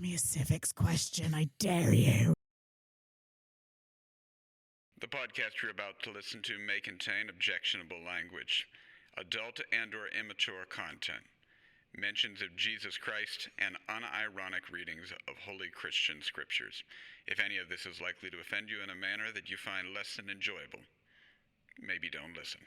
me a civics question. I dare you. The podcast you're about to listen to may contain objectionable language, adult and or immature content, mentions of Jesus Christ, and unironic readings of holy Christian scriptures. If any of this is likely to offend you in a manner that you find less than enjoyable, maybe don't listen.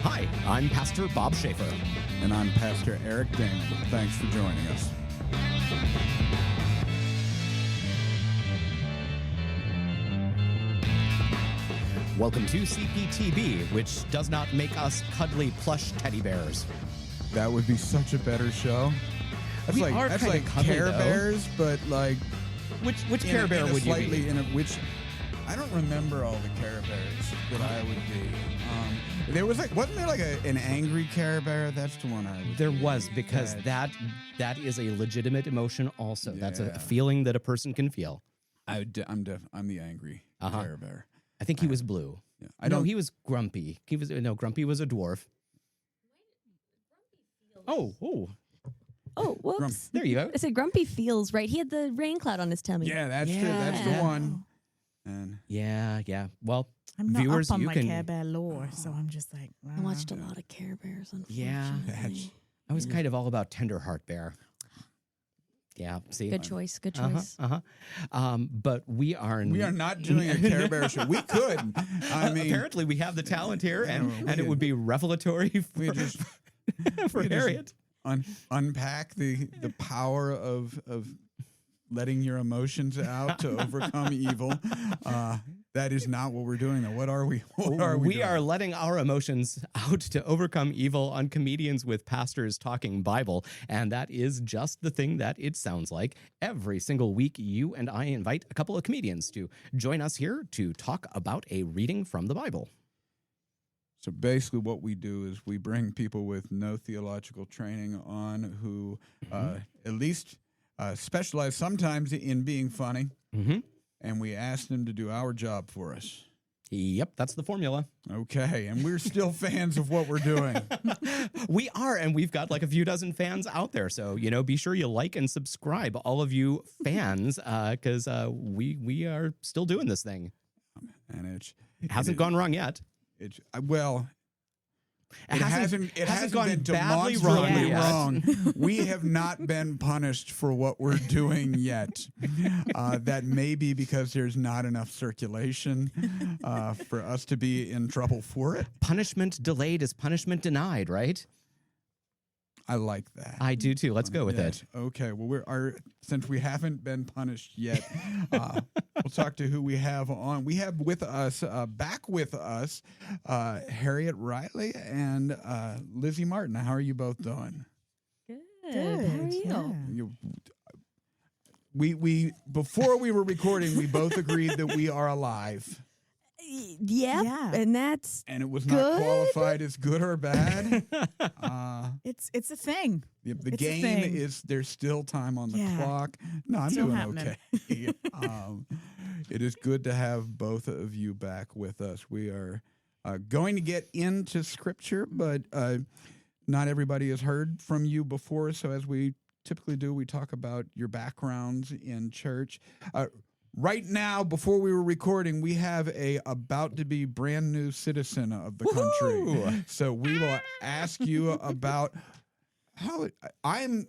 Hi, I'm Pastor Bob Schaefer. And I'm Pastor Eric Damon. Thanks for joining us. Welcome to CPTB, which does not make us cuddly plush teddy bears. That would be such a better show. That's We like are that's kinda like cuddly, Care though. Bears, but like Which Care Bear would you be? I don't remember all the Care Bears that I would be. There was wasn't there like an angry Care Bear? That's the one I would. There be. was, because that is a legitimate emotion also. That's Yeah. a feeling that a person can feel. I'm the angry Care Bear. I think he was blue. Yeah. He was grumpy. Grumpy was a dwarf. Oh, Oh, whoops. there you go. I said Grumpy feels right. He had the rain cloud on his tummy. Yeah, that's true. That's the Yeah. one. And Yeah. Well, I'm not viewers, up on you my can. Care Bear lore, so I'm just like, I watched a lot of Care Bears, unfortunately. Yeah. I was kind of all about Tenderheart Bear. Yeah, see? Good choice. Good Uh-huh, choice. But we are not doing a Care Bear show. We could. I mean, apparently we have the talent here, and we it would be revelatory we for, just for we just Harriet. unpack the power of letting your emotions out to overcome evil. That is not what we're doing. Though. What are we? We doing? are letting our emotions out to overcome evil on Comedians with Pastors Talking Bible, and that is just the thing that it sounds like. Every single week, you and I invite a couple of comedians to join us here to talk about a reading from the Bible. So basically, what we do is we bring people with no theological training on who at least specialize sometimes in being funny. Mm-hmm. And we ask them to do our job for us. Yep, that's the formula. Okay, and we're still fans of what we're doing. We are, and we've got like a few dozen fans out there. So, be sure you like and subscribe, all of you fans, because we are still doing this thing. And It hasn't gone wrong yet. It hasn't hasn't gone been badly demonstrably wrong yet. wrong. We have not been punished for what we're doing yet. That may be because there's not enough circulation for us to be in trouble for it. Punishment delayed is punishment denied, right? I like that. I do too. Let's go with Yes. it. Okay. Well, since we haven't been punished yet, we'll talk to who we have on. We have with us, back with us, Harriet Riley and Lizzie Martin. How are you both doing? Good. How are you? We before we were recording, we both agreed that we are alive, Yeah. And that's and it was not Good? qualified as good or bad. It's a thing. The It's a game thing. is there's still time on the Yeah. clock. No, I'm Still doing happening. okay. It is good to have both of you back with us. We are going to get into scripture, but not everybody has heard from you before. So as we typically do, we talk about your backgrounds in church. Right now, before we were recording, we have a about to be brand new citizen of the country. So we will ask you about how I'm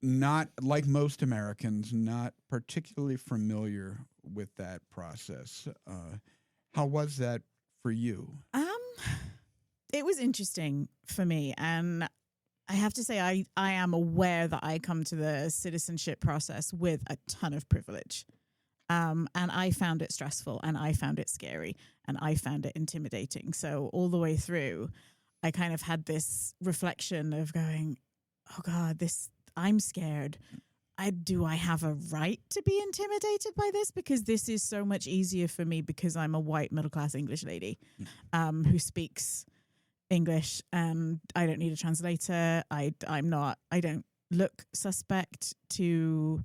not, like most Americans, not particularly familiar with that process. How was that for you? It was interesting for me, and I have to say I am aware that I come to the citizenship process with a ton of privilege. And I found it stressful, and I found it scary, and I found it intimidating. So all the way through, I kind of had this reflection of going, oh God, I'm scared. Do I have a right to be intimidated by this? Because this is so much easier for me because I'm a white middle-class English lady who speaks English, and I don't need a translator. I don't look suspect to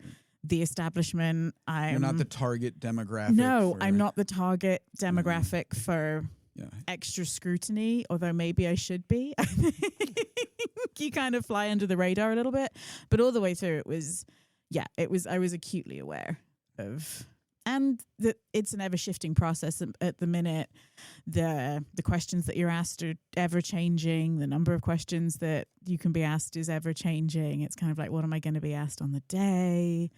the establishment. You're not the target demographic. No, I'm not the target demographic for extra scrutiny, although maybe I should be. I think you kind of fly under the radar a little bit. But all the way through, I was acutely aware of, and that it's an ever-shifting process at the minute. The questions that you're asked are ever-changing. The number of questions that you can be asked is ever-changing. It's kind of like, what am I going to be asked on the day?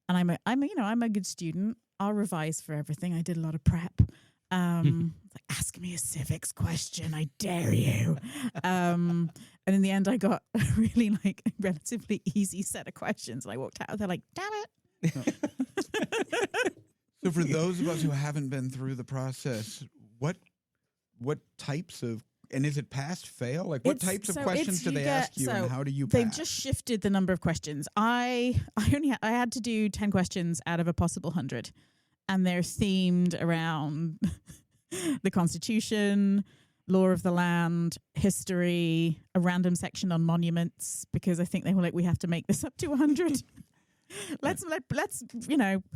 And I'm a good student. I'll revise for everything. I did a lot of prep. Like, ask me a civics question, I dare you. And in the end, I got a really relatively easy set of questions. And I walked out. They're like, damn it. So for those of us who haven't been through the process, what types of, and is it pass fail? Like what types of questions do they ask you, and how do you pass? They've just shifted the number of questions. I had to do 10 questions out of a possible 100, and they're themed around the Constitution, law of the land, history, a random section on monuments, because I think they were like, we have to make this up to 100. Let's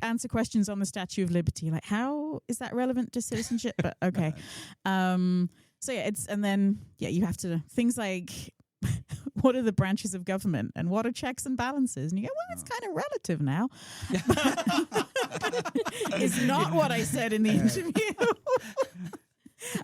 answer questions on the Statue of Liberty. Like, how is that relevant to citizenship? But okay. You have to, things like, what are the branches of government and what are checks and balances? And you go, well, it's kind of relative now. It's not what I said in the interview.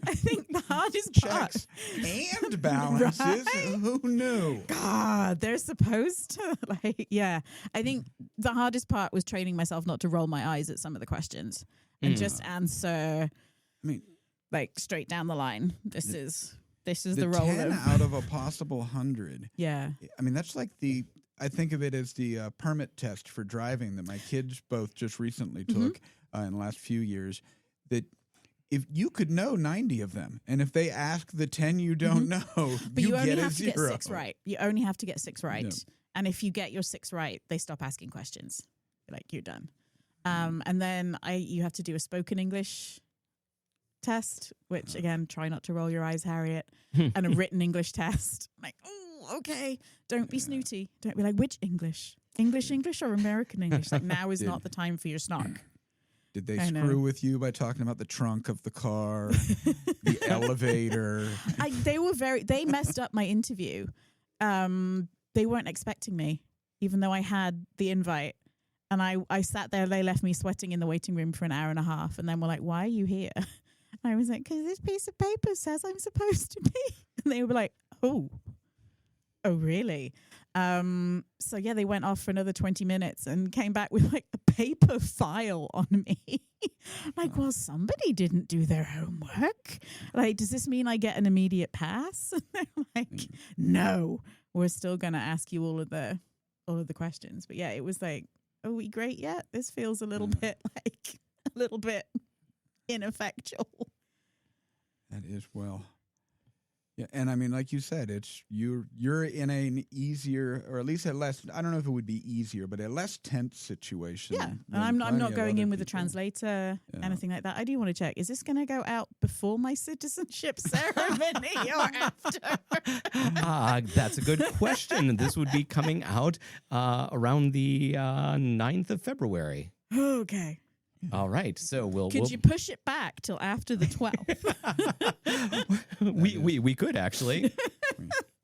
I think the hardest checks and balances. Right? Who knew? God, they're supposed to I think the hardest part was training myself not to roll my eyes at some of the questions and just answer. I mean, straight down the line. This is the role 10 out of a possible 100. Yeah. I mean, that's like I think of it as the permit test for driving that my kids both just recently took in the last few years. That if you could know 90 of them, and if they ask the 10 you don't know, but you only get have a to zero. get 6 right. You only have to get 6 right. Yeah. And if you get your 6 right, they stop asking questions. You're done. And then you have to do a spoken English test, which again, try not to roll your eyes, Harriet, and a written English test. Like, oh, okay. Don't be snooty. Don't be like, which English? English or American English? Like, now is not the time for your snark. Did they screw with you by talking about the trunk of the car, the elevator? They messed up my interview. They weren't expecting me, even though I had the invite. And I sat there, they left me sweating in the waiting room for an hour and a half. And then were like, why are you here? And I was like, because this piece of paper says I'm supposed to be. And they were like, oh, really? They went off for another 20 minutes and came back with a paper file on me. Well, somebody didn't do their homework. Does this mean I get an immediate pass? And they're like, no, we're still going to ask you all of the questions. But yeah, it was like, are we great yet? This feels a little bit ineffectual. That is well. Yeah, and I mean, like you said, it's you're in an easier, or at least a less, I don't know if it would be easier, but a less tense situation. Yeah, and I'm not going in with a translator, anything like that. I do want to check, is this going to go out before my citizenship ceremony or after? That's a good question. This would be coming out around the 9th of February. Okay. All right, so we'll you push it back till after the 12th? we could actually.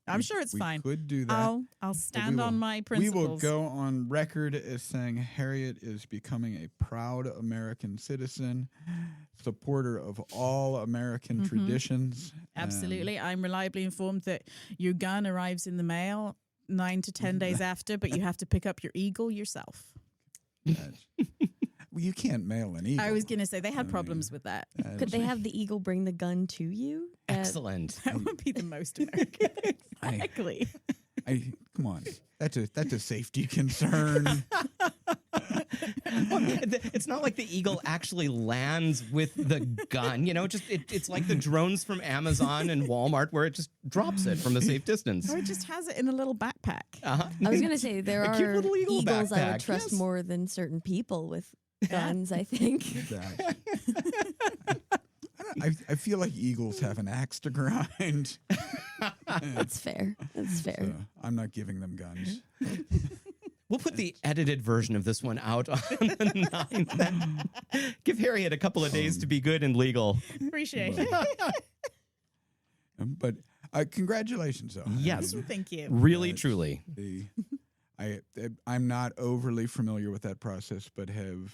I'm sure it's fine. We could do that. I'll stand on my principles. We will go on record as saying Harriet is becoming a proud American citizen, supporter of all American traditions. Absolutely. I'm reliably informed that your gun arrives in the mail 9 to 10 days after, but you have to pick up your eagle yourself. You can't mail an eagle. I was going to say, they had problems with that. Could they have the eagle bring the gun to you? Excellent. That would be the most American. Exactly. Come on. That's a safety concern. It's not like the eagle actually lands with the gun. It's like the drones from Amazon and Walmart where it just drops it from a safe distance. Or it just has it in a little backpack. I was going to say, there are eagles backpack. I would trust more than certain people with guns, I think. I feel like eagles have an axe to grind. That's fair. So I'm not giving them guns. We'll put the edited version of this one out on the 9th. Give Harriet a couple of days to be good and legal. Appreciate it. But congratulations, though. Yes. Thank you. Really, truly. I'm not overly familiar with that process, but have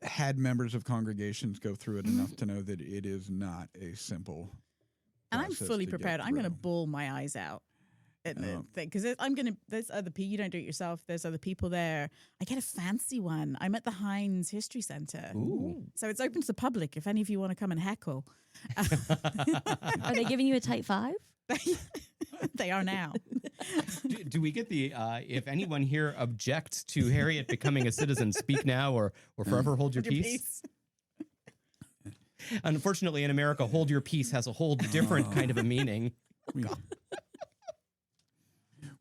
had members of congregations go through it enough to know that it is not a simple. And I'm fully prepared. I'm going to bawl my eyes out at the thing because there's other people. You don't do it yourself. There's other people there. I get a fancy one. I'm at the Heinz History Center. Ooh. So it's open to the public if any of you want to come and heckle. Are they giving you a type 5? They are now. Do we get the, if anyone here objects to Harriet becoming a citizen, speak now or forever hold your peace? Unfortunately, in America, hold your peace has a whole different kind of a meaning.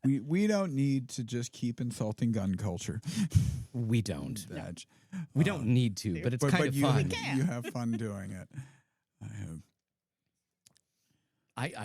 We don't need to just keep insulting gun culture. We don't. We don't need to, but it's kind of fun. You have fun doing it.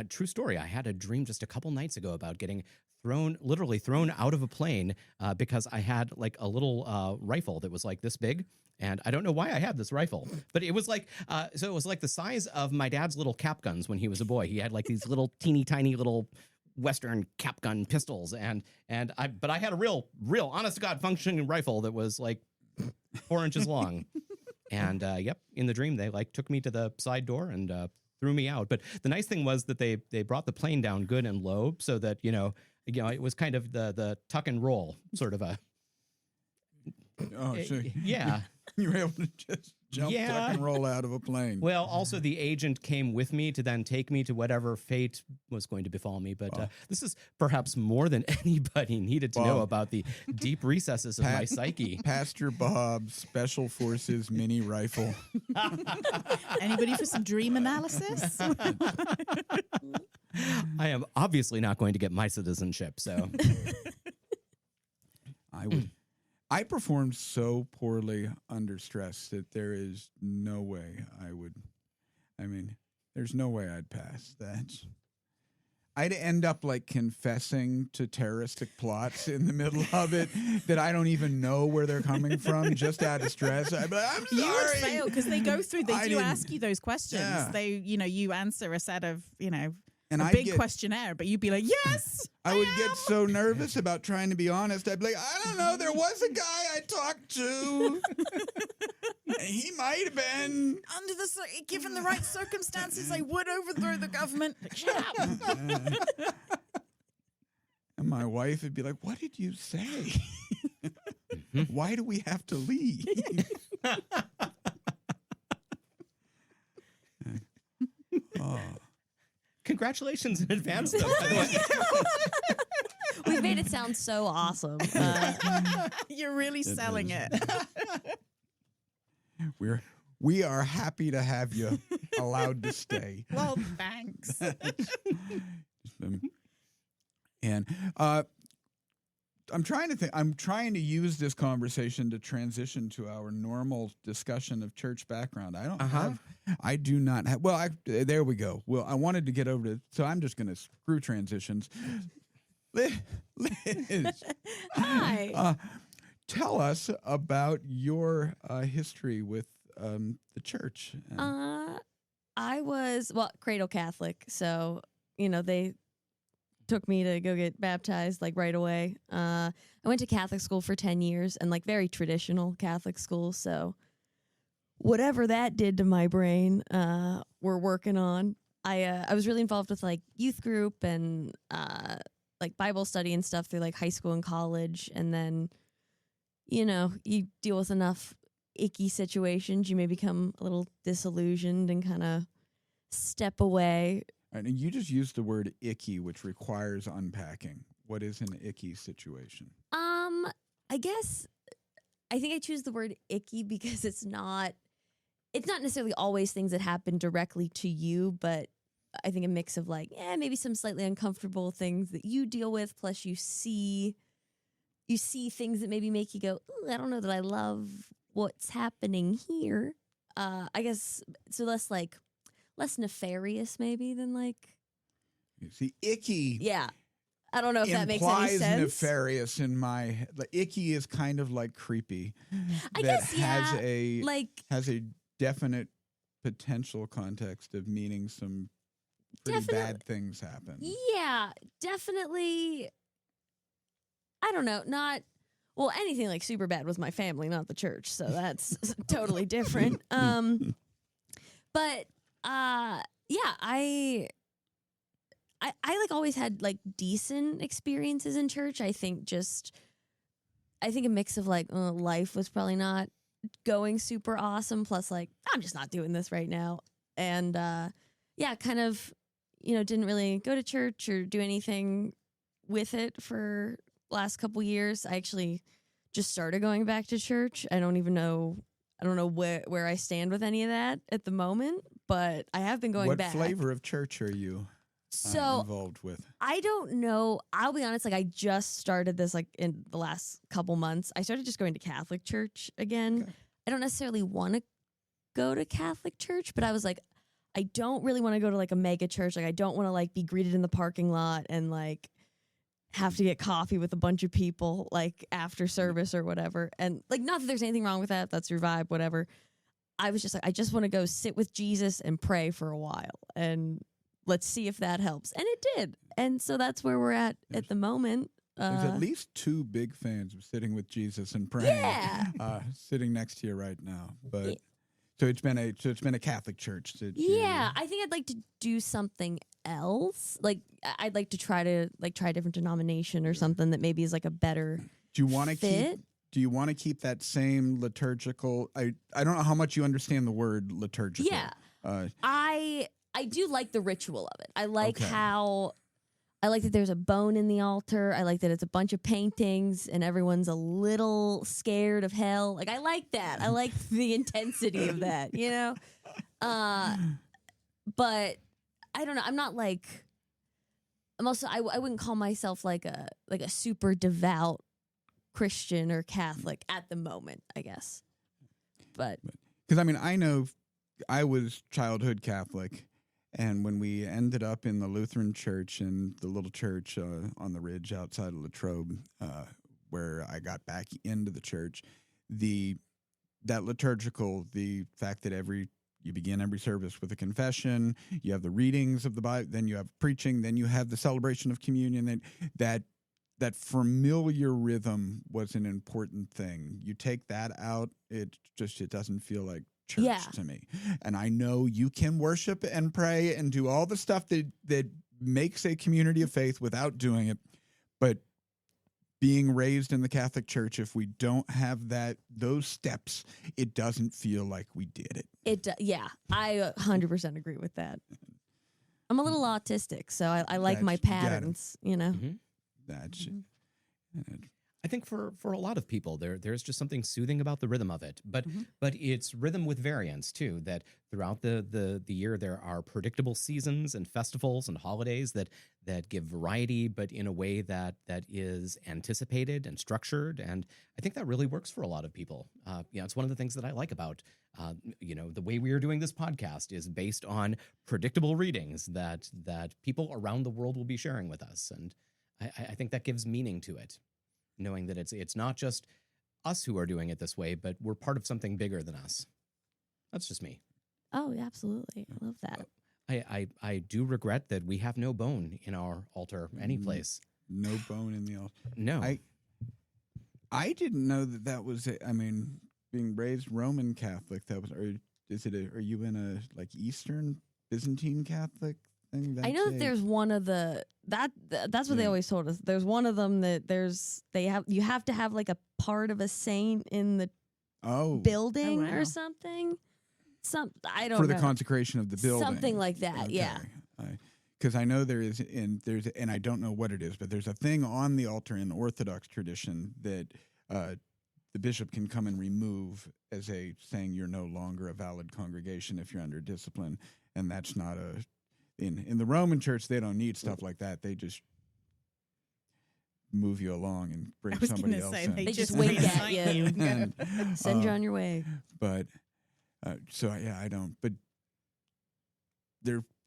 True story. I had a dream just a couple nights ago about getting literally thrown out of a plane because I had like a little rifle that was like this big. And I don't know why I had this rifle, but it was like, so it was like the size of my dad's little cap guns when he was a boy. He had like these little teeny tiny little Western cap gun pistols. But I had a real honest to God functioning rifle that was like 4 inches long. And in the dream, they like took me to the side door and threw me out. But the nice thing was that they brought the plane down good and low so that, it was kind of the tuck and roll sort of a. Oh, so yeah. You were able to just jump, tuck, and roll out of a plane. Well, also the agent came with me to then take me to whatever fate was going to befall me. But this is perhaps more than anybody needed to know about the deep recesses of my psyche. Pastor Bob, Special Forces mini rifle. Anybody for some dream analysis? I am obviously not going to get my citizenship, so. I performed so poorly under stress that there is no way there's no way I'd pass that. I'd end up like confessing to terroristic plots in the middle of it that I don't even know where they're coming from, just out of stress. I'd be like, I'm sorry. You would fail because they go through, they do ask you those questions. Yeah. You answer a set of, a big questionnaire, but you'd be like, yes, I would get so nervous about trying to be honest. I'd be like, I don't know, there was a guy I talked to. He might have been. Given the right circumstances, I would overthrow the government. Shut up. And my wife would be like, what did you say? Why do we have to leave? Congratulations in advance, though, by the way. We've made it sound so awesome. You're really selling it. We are happy to have you allowed to stay. Well, thanks. And I'm trying to think. I'm trying to use this conversation to transition to our normal discussion of church background. I don't have. I do not have. Well, there we go. Well, I wanted to get over to. So I'm just going to screw transitions. Liz, hi. Tell us about your history with the church. I was cradle Catholic, so they took me to go get baptized like right away. I went to Catholic school for 10 years and like very traditional Catholic school. So whatever that did to my brain, we're working on. I was really involved with like youth group and like Bible study and stuff through like high school and college. And then, you deal with enough icky situations, you may become a little disillusioned and kind of step away. And you just used the word icky, which requires unpacking. What is an icky situation? I think I choose the word icky because it's not necessarily always things that happen directly to you, but I think a mix of like, maybe some slightly uncomfortable things that you deal with, plus you see things that maybe make you go, ooh, I don't know that I love what's happening here. I guess so less nefarious maybe than like. You see, icky. Yeah. I don't know if that makes any implies sense. nefarious in my icky is kind of like creepy. I that guess, yeah, has a definite potential context of meaning some pretty bad things happen. Yeah, definitely. I don't know, anything like super bad was my family, not the church, so that's totally different. But yeah, I like always had like decent experiences in church. I think a mix of like life was probably not going super awesome, plus like I'm just not doing this right now, and yeah, kind of didn't really go to church or do anything with it for last couple years. I actually just started going back to church. I don't know where I stand with any of that at the moment, but I have been going back. What flavor of church are you involved with? I don't know. I'll be honest, like I just started this like in the last couple months. I started just going to Catholic church again. Okay. I don't necessarily want to go to Catholic church, but I was like, I don't really want to go to like a mega church. Like I don't want to like be greeted in the parking lot and like have to get coffee with a bunch of people like after service or whatever. And like, not that there's anything wrong with that. That's your vibe, whatever. I was just like, I just want to go sit with Jesus and pray for a while and let's see if that helps. And it did. And so that's where we're at the moment. There's at least two big fans of sitting with Jesus and praying. Yeah. Sitting next to you right now. But so it's been a Catholic church. Yeah, I think I'd like to do something else. Like I'd like to try a different denomination or something that maybe is like a better Do you want to fit. Do you want to keep that same liturgical? I don't know how much you understand the word liturgical. Yeah. I do like the ritual of it. I like I like that there's a bone in the altar. I like that it's a bunch of paintings and everyone's a little scared of hell. Like I like that. I like the intensity of that, But I don't know. I'm not like I'm also I wouldn't call myself like a super devout Christian or Catholic at the moment, I guess. But because I know I was childhood Catholic. And when we ended up in the Lutheran church in the little church on the ridge outside of Latrobe, where I got back into the church, that liturgical, the fact that you begin every service with a confession, you have the readings of the Bible, then you have preaching, then you have the celebration of communion. That familiar rhythm was an important thing. You take that out, it doesn't feel like church to me. And I know you can worship and pray and do all the stuff that makes a community of faith without doing it. But being raised in the Catholic Church, if we don't have those steps, it doesn't feel like we did it. Yeah, I 100% agree with that. I'm a little autistic, so I like my patterns, Mm-hmm. That's I think for a lot of people, there's just something soothing about the rhythm of it. But it's rhythm with variance too. That throughout the year there are predictable seasons and festivals and holidays that give variety, but in a way that is anticipated and structured. And I think that really works for a lot of people. It's one of the things that I like about the way we are doing this podcast is based on predictable readings that people around the world will be sharing with us, and I think that gives meaning to it. Knowing that it's not just us who are doing it this way, but we're part of something bigger than us. That's just me. Oh, absolutely. I love that. I do regret that we have no bone in our altar any place. No bone in the altar. No. I didn't know that was it. Being raised Roman Catholic, are you in a like Eastern Byzantine Catholic thing? I know that there's one of that's what they always told us. There's one of them that you have to have like a part of a saint in the building or something. I don't know. For the consecration of the building. Something like that, okay. yeah. Because I know and I don't know what it is, but there's a thing on the altar in Orthodox tradition that the bishop can come and remove as saying you're no longer a valid congregation if you're under discipline, and that's not in the Roman Church, they don't need stuff like that. They just move you along and bring somebody else in. They just wink at you and send you on your way. But I don't. But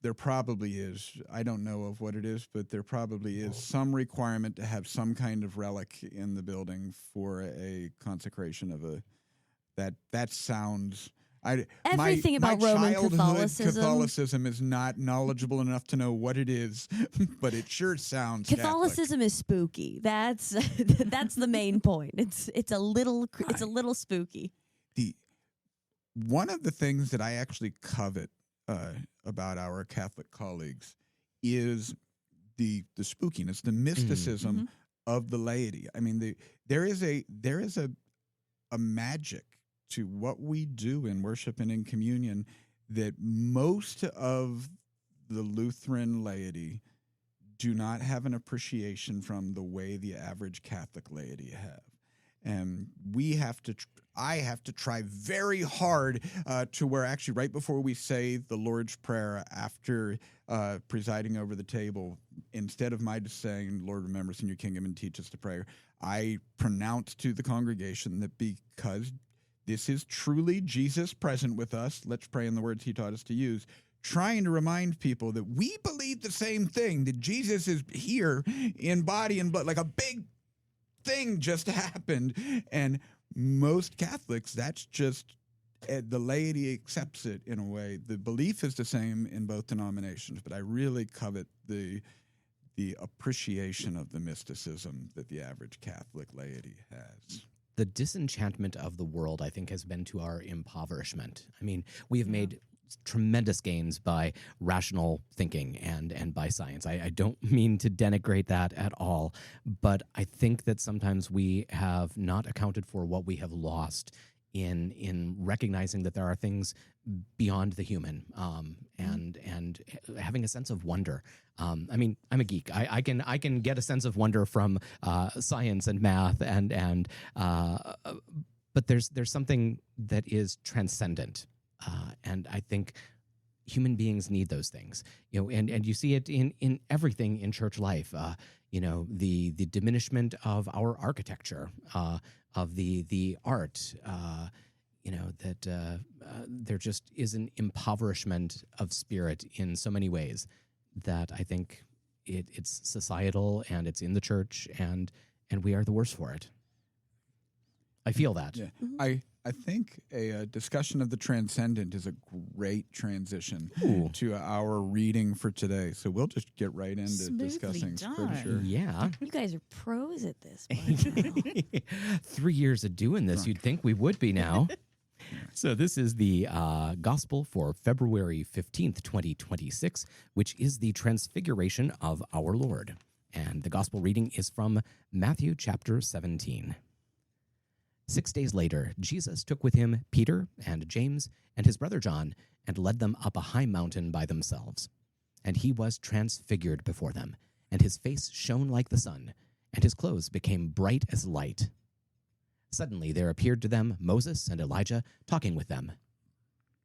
there probably is. I don't know of what it is, but there probably is some requirement to have some kind of relic in the building for a consecration of a. That sounds. Everything about Roman Catholicism is not knowledgeable enough to know what it is, but it sure sounds Catholicism Catholic. is spooky. That's the main point. It's a little spooky. One of the things that I actually covet about our Catholic colleagues is the spookiness, the mysticism of the laity. I mean, there is a magic to what we do in worship and in communion that most of the Lutheran laity do not have an appreciation from the way the average Catholic laity have. And I have to try very hard to where actually right before we say the Lord's Prayer after presiding over the table, instead of my just saying, Lord, remember us in your kingdom and teach us to pray, I pronounce to the congregation that because this is truly Jesus present with us, let's pray in the words he taught us to use, trying to remind people that we believe the same thing, that Jesus is here in body and blood, like a big thing just happened. And most Catholics, that's just, the laity accepts it in a way. The belief is the same in both denominations, but I really covet the appreciation of the mysticism that the average Catholic laity has. The disenchantment of the world, I think, has been to our impoverishment. I mean, we have made tremendous gains by rational thinking and by science. I don't mean to denigrate that at all, but I think that sometimes we have not accounted for what we have lost in recognizing that there are things beyond the human, and having a sense of wonder. I mean, I'm a geek. I can get a sense of wonder from science and math, but there's something that is transcendent, and I think human beings need those things. And you see it in everything in church life. The diminishment of our architecture, of the art. That there just is an impoverishment of spirit in so many ways that I think it's societal and it's in the church, and we are the worse for it. I feel that. Yeah. I think a discussion of the transcendent is a great transition to our reading for today. So we'll just get right into Smoothly discussing done. Scripture. Yeah. You guys are pros at this. 3 years of doing this, you'd think we would be now. So this is the Gospel for February 15th, 2026, which is the Transfiguration of our Lord. And the Gospel reading is from Matthew chapter 17. 6 days later, Jesus took with him Peter and James and his brother John and led them up a high mountain by themselves. And he was transfigured before them, and his face shone like the sun, and his clothes became bright as light. Suddenly there appeared to them Moses and Elijah talking with them.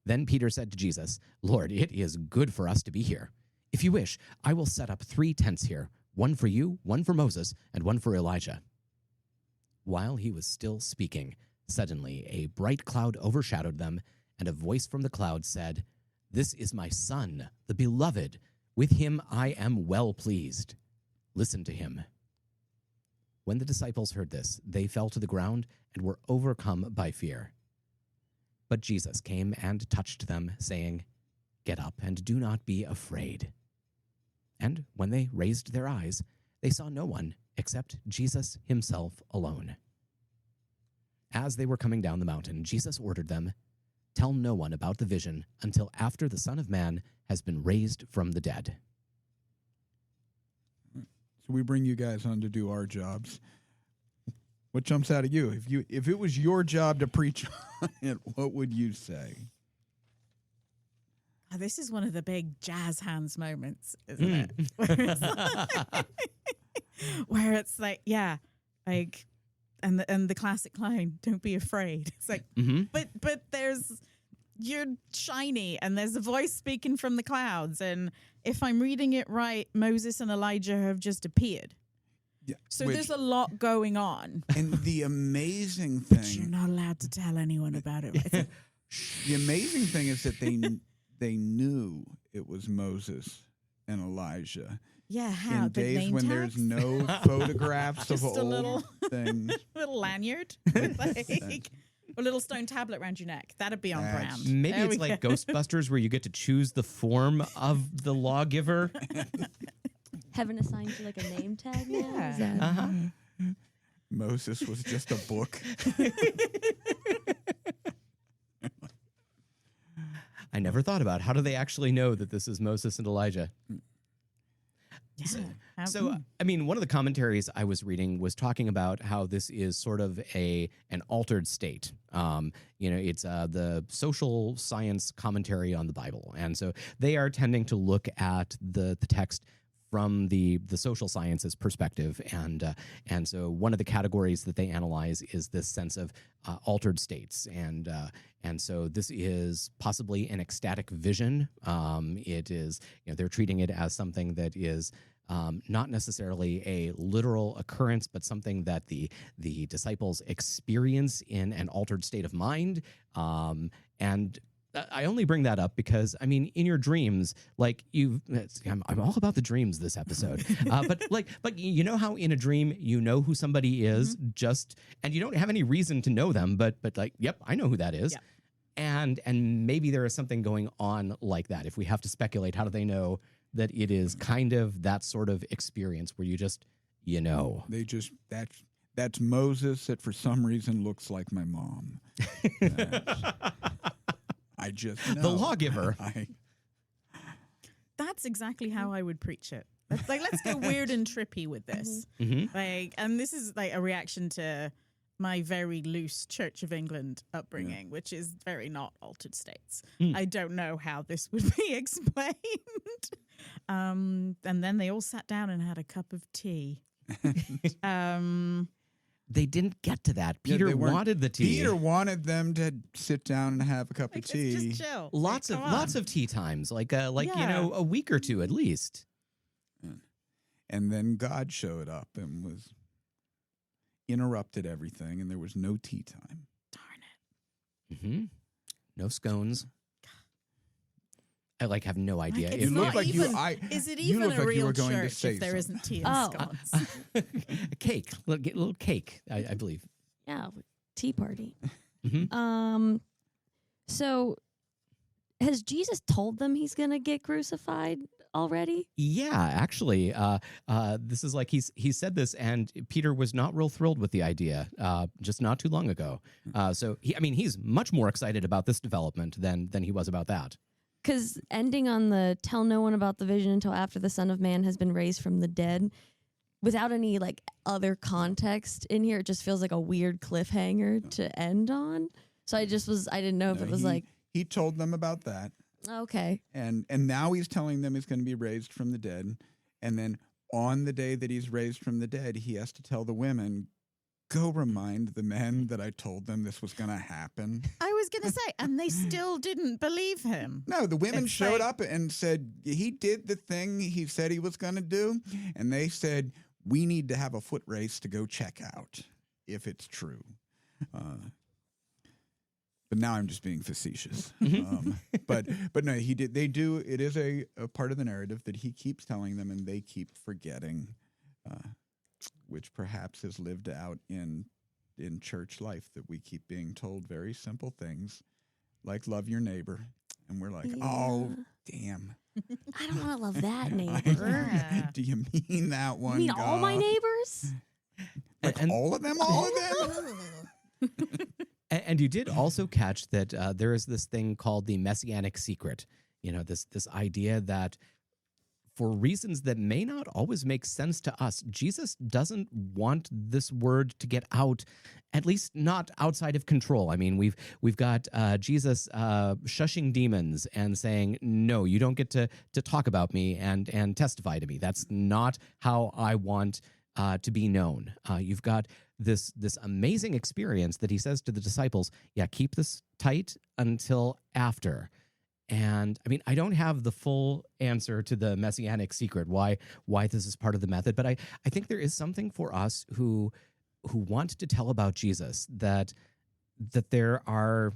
Then Peter said to Jesus, "Lord, it is good for us to be here. If you wish, I will set up 3 tents here, one for you, one for Moses, and one for Elijah." While he was still speaking, suddenly a bright cloud overshadowed them, and a voice from the cloud said, "This is my Son, the Beloved. With him I am well pleased. Listen to him." When the disciples heard this, they fell to the ground and were overcome by fear. But Jesus came and touched them, saying, "Get up and do not be afraid." And when they raised their eyes, they saw no one except Jesus himself alone. As they were coming down the mountain, Jesus ordered them, "Tell no one about the vision until after the Son of Man has been raised from the dead." So we bring you guys on to do our jobs. What jumps out at you? If it was your job to preach on it, what would you say? Oh, this is one of the big jazz hands moments, isn't it? Where it's like, yeah, like, and the classic line, "Don't be afraid." It's like, but you're shiny, and there's a voice speaking from the clouds, and if I'm reading it right, Moses and Elijah have just appeared. Yeah, So there's a lot going on. And the amazing But you're thing, not allowed to tell anyone about it. Right? the amazing thing is that they knew it was Moses and Elijah. Yeah, how? In The days name when tags? there's no photographs of Just a old little things. little lanyard with like a little stone tablet around your neck. That'd be on That's- brand. Maybe There it's we like go. Ghostbusters where you get to choose the form of the lawgiver. Heaven assigned you like a name tag now? Yeah. Is that- Uh-huh. Moses was just a book. I never thought about how do they actually know that this is Moses and Elijah? Yeah. So, I mean, one of the commentaries I was reading was talking about how this is sort of an altered state. It's the social science commentary on the Bible, and so they are tending to look at the text from the social sciences perspective, and so one of the categories that they analyze is this sense of altered states, and so this is possibly an ecstatic vision. It is, they're treating it as something that is not necessarily a literal occurrence, but something that the disciples experience in an altered state of mind. And I only bring that up because, I mean, in your dreams, like I'm all about the dreams this episode, but you know how in a dream you know who somebody is and you don't have any reason to know them, but like, yep, I know who that is. Yep. And maybe there is something going on like that. If we have to speculate, how do they know that it is kind of that sort of experience where you just, They just that's Moses that for some reason looks like my mom. I just know. the lawgiver. That's exactly how I would preach it. Let's go weird and trippy with this. Mhm. And this is like a reaction to my very loose Church of England upbringing, which is very not altered states. I don't know how this would be explained. And then they all sat down and had a cup of tea. They didn't get to that. Yeah, Peter they weren't- wanted the tea. Peter wanted them to sit down and have a cup of tea. Just chill. Lots Like, of come lots on. of tea times, like Yeah. a week or two at least. And then God showed up and interrupted everything, and there was no tea time. Darn it. Mm-hmm. No scones. I have no idea. Like, If- it's You look not like you- even, I- is it you even look a like you real were going to church say if there something. isn't tea and Oh. scones? a cake, get a little cake, I believe. Yeah, tea party. Mhm. So has Jesus told them he's going to get crucified already? Yeah, actually, this is like he said this, and Peter was not real thrilled with the idea just not too long ago. So he's much more excited about this development than he was about that. Because ending on the tell no one about the vision until after the Son of Man has been raised from the dead, without any like other context in here, it just feels like a weird cliffhanger to end on. So I didn't know if it was He told them about that, okay. and now he's telling them he's going to be raised from the dead. And then on the day that he's raised from the dead, he has to tell the women, go remind the men that I told them this was going to happen. I was going to say, and they still didn't believe him. No, the women It's showed like- up and said, he did the thing he said he was going to do. And they said, we need to have a foot race to go check out if it's true. But now I'm just being facetious. But no, he did. They do. It is a part of the narrative that he keeps telling them, and they keep forgetting, which perhaps is lived out in church life, that we keep being told very simple things like love your neighbor, and we're like, oh, damn. I don't want to love that neighbor. Yeah. Do you mean that You one? mean all my God? neighbors? Like And- all of them? All of them? And you did also catch that there is this thing called the messianic secret. This idea that for reasons that may not always make sense to us, Jesus doesn't want this word to get out, at least not outside of control. I mean, we've got Jesus shushing demons and saying, no, you don't get to talk about me and testify to me. That's not how I want to be known. You've got this amazing experience that he says to the disciples, yeah, keep this tight until after. And I mean, I don't have the full answer to the messianic secret, why this is part of the method, but I think there is something for us who want to tell about Jesus, that there are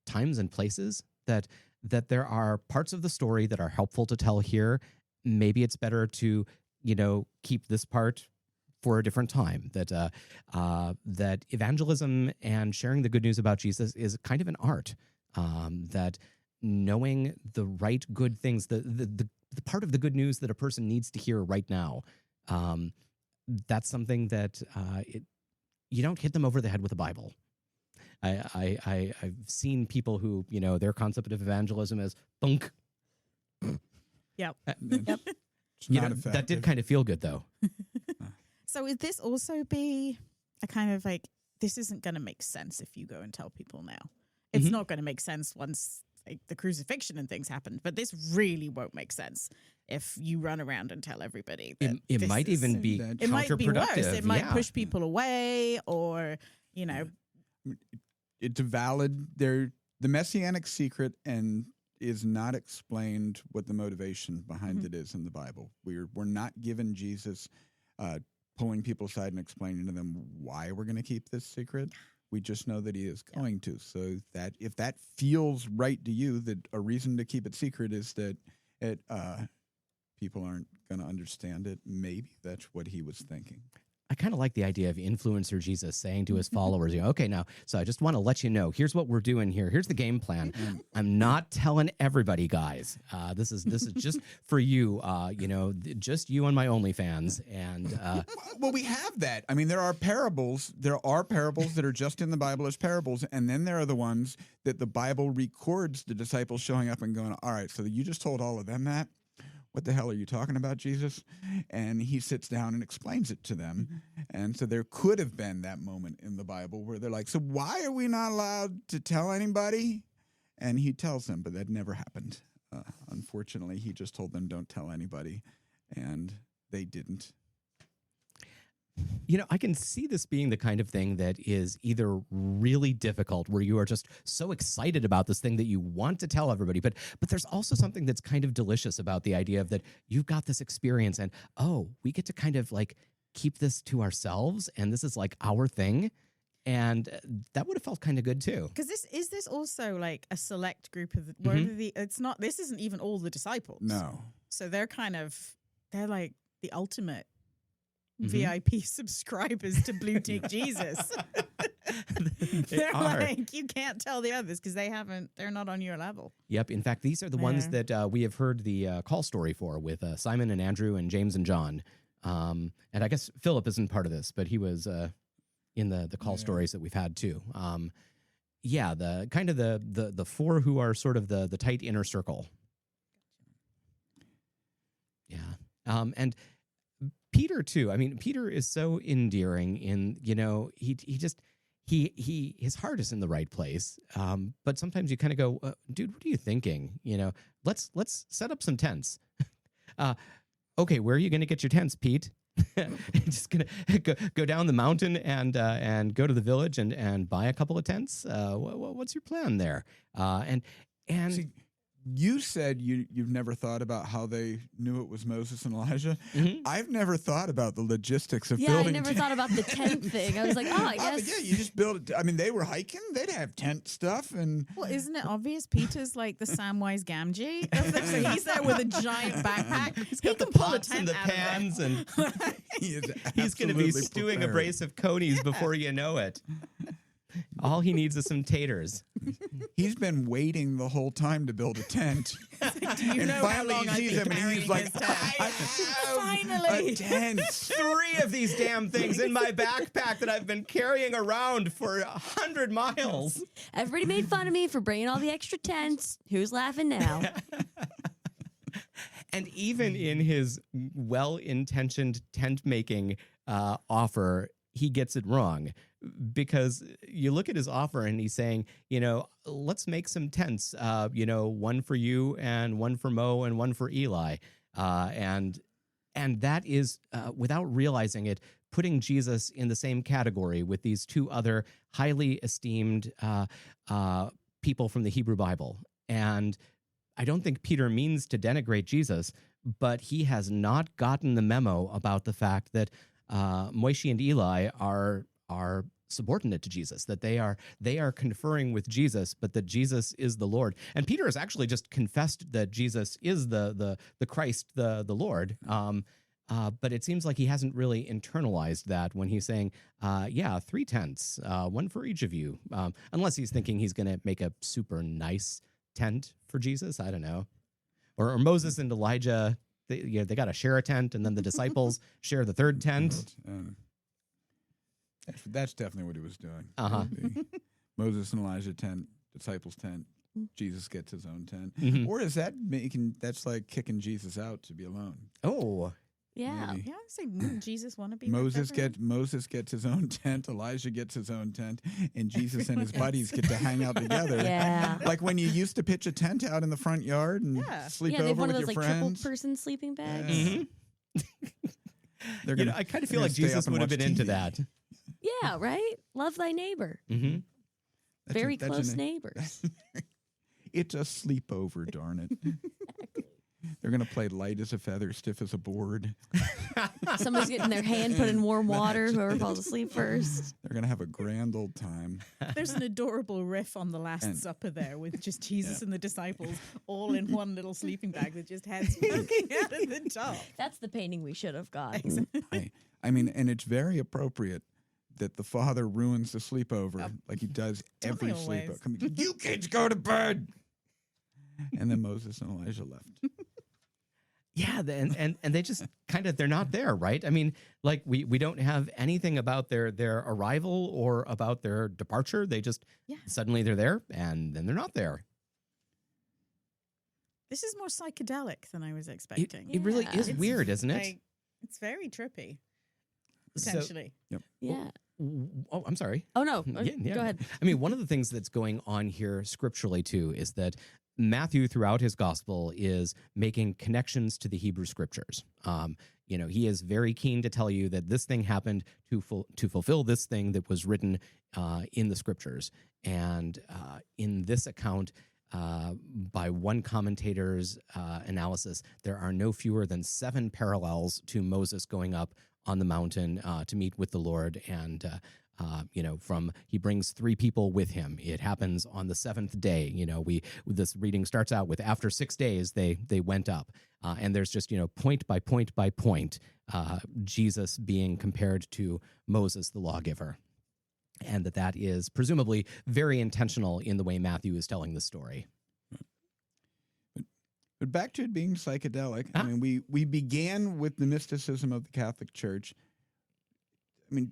times and places that that there are parts of the story that are helpful to tell here. Maybe it's better to, keep this part for a different time. That evangelism and sharing the good news about Jesus is kind of an art. That knowing the right good things, the part of the good news that a person needs to hear right now, that's something that you don't hit them over the head with a Bible. I've seen people who, their concept of evangelism is bunk. Yep. Yep. It's not that effective. did kind of feel good, though. So would this also be a kind of like, this isn't going to make sense if you go and tell people now? It's not going to make sense once like the crucifixion and things happen, but this really won't make sense if you run around and tell everybody. That It might even be that- it might be worse. counterproductive. It might Yeah. push people away, or It's valid. The messianic secret and is not explained what the motivation behind it is in the Bible. We're not given Jesus pulling people aside and explaining to them why we're going to keep this secret. We just know that he is going to. So that if that feels right to you, that a reason to keep it secret is that people aren't going to understand it. Maybe that's what he was thinking. I kind of like the idea of influencer Jesus saying to his followers, okay, now, so I just want to let you know, here's what we're doing here. Here's the game plan. I'm not telling everybody, guys. This is just for you, just you on my OnlyFans. And Well, we have that. I mean, there are parables. There are parables that are just in the Bible as parables, and then there are the ones that the Bible records the disciples showing up and going, all right, so you just told all of them that? What the hell are you talking about, Jesus? And he sits down and explains it to them. And so there could have been that moment in the Bible where they're like, so why are we not allowed to tell anybody? And he tells them, but that never happened. Unfortunately, he just told them, don't tell anybody. And they didn't. I can see this being the kind of thing that is either really difficult, where you are just so excited about this thing that you want to tell everybody, but there's also something that's kind of delicious about the idea of that you've got this experience and, we get to kind of like keep this to ourselves, and this is like our thing. And that would have felt kind of good too. because this also like a select group of this isn't even all the disciples. No. So they're like the ultimate VIP subscribers to Blue Tick Jesus. They're are. like, you can't tell the others because they're not on your level. Yep. In fact, these are the ones that we have heard the call story for with Simon and Andrew and James and John. And I guess Philip isn't part of this, but he was in the call stories that we've had too. The kind of the four who are sort of the tight inner circle. Yeah. And Peter too. I mean, Peter is so endearing in, he his heart is in the right place. But sometimes you kind of go, dude, what are you thinking? Let's set up some tents. Okay, where are you going to get your tents, Pete? Just gonna go down the mountain and go to the village and buy a couple of tents. What's your plan there? And See, you said you've never thought about how they knew it was Moses and Elijah. I've never thought about the logistics of building. I never thought about the tent thing. I was like, I guess. Yeah, you just build it. I mean, they were hiking. They'd have tent stuff. And Well, isn't it obvious? Peter's like the Samwise Gamgee. So he's there with a giant backpack. he's He got the can pull a pots and tent the out of it. pans, and he is he's going to be absolutely stewing prepared. a brace of conies before you know it. All he needs is some taters. He's been waiting the whole time to build a tent. Do you And know how finally long he I've sees been him and carrying he's like, his tent? I have Finally. a tent. 3 of these damn things in my backpack that I've been carrying around for 100 miles. Everybody made fun of me for bringing all the extra tents. Who's laughing now? And even in his well-intentioned tent-making offer, he gets it wrong. Because you look at his offer and he's saying, let's make some tents, one for you and one for Mo and one for Eli. And that is, without realizing it, putting Jesus in the same category with these 2 other highly esteemed people from the Hebrew Bible. And I don't think Peter means to denigrate Jesus, but he has not gotten the memo about the fact that Moshe and Eli are subordinate to Jesus, that they are conferring with Jesus, but that Jesus is the Lord. And Peter has actually just confessed that Jesus is the Christ, the Lord. But it seems like he hasn't really internalized that when he's saying, 3 tents, one for each of you, unless he's thinking he's going to make a super nice tent for Jesus. I don't know. Or Moses and Elijah, they got to share a tent, and then the disciples share the third tent. That's definitely what he was doing. Uh-huh. Moses and Elijah tent, disciples tent. Jesus gets his own tent. Mhm. Or is that that's like kicking Jesus out to be alone? Oh, Yeah. Maybe. Yeah, I say Jesus want to be Moses gets his own tent, Elijah gets his own tent, and Jesus and his buddies get to hang out together. Yeah. Like when you used to pitch a tent out in the front yard and sleep Yeah, they have over one with of those your like triple friends. person sleeping bags. Mhm. They're You gonna, know, I kind of they're feel gonna like stay up Jesus and would have watch been into TV. that. Yeah, right? Love thy neighbor. Mm-hmm. That's Very that's close neighbors. It's a sleepover, darn it. They're going to play light as a feather, stiff as a board. Somebody's getting their hand put in warm water, whoever falls asleep first. They're going to have a grand old time. There's an adorable riff on the Last And- Supper there with just Jesus and the disciples all in one little sleeping bag with just heads poking out of the top. That's the painting we should have gotten. I mean, and it's very appropriate that the father ruins the sleepover like he does every Don't they sleepover. always? Come, you kids go to bed. And then Moses and Elijah left. Yeah, and they just kind of, they're not there, right? I mean, like we don't have anything about their arrival or about their departure. They just suddenly they're there and then they're not there. This is more psychedelic than I was expecting. It really Yeah. is It's weird, isn't it? like, it's very trippy, So- potentially. Yeah. Oh, I'm sorry. Oh, no. Yeah. Go ahead. I mean, one of the things that's going on here scripturally too is that Matthew, throughout his gospel, is making connections to the Hebrew scriptures. He is very keen to tell you that this thing happened to fulfill this thing that was written in the scriptures. And in this account, by one commentator's analysis, there are no fewer than 7 parallels to Moses going up on the mountain to meet with the Lord, and he brings 3 people with him. It happens on the 7th day. This reading starts out with after 6 days they went up, and there's just point by point by point Jesus being compared to Moses the lawgiver, and that is presumably very intentional in the way Matthew is telling the story. But back to it being psychedelic, I mean, we began with the mysticism of the Catholic Church. I mean,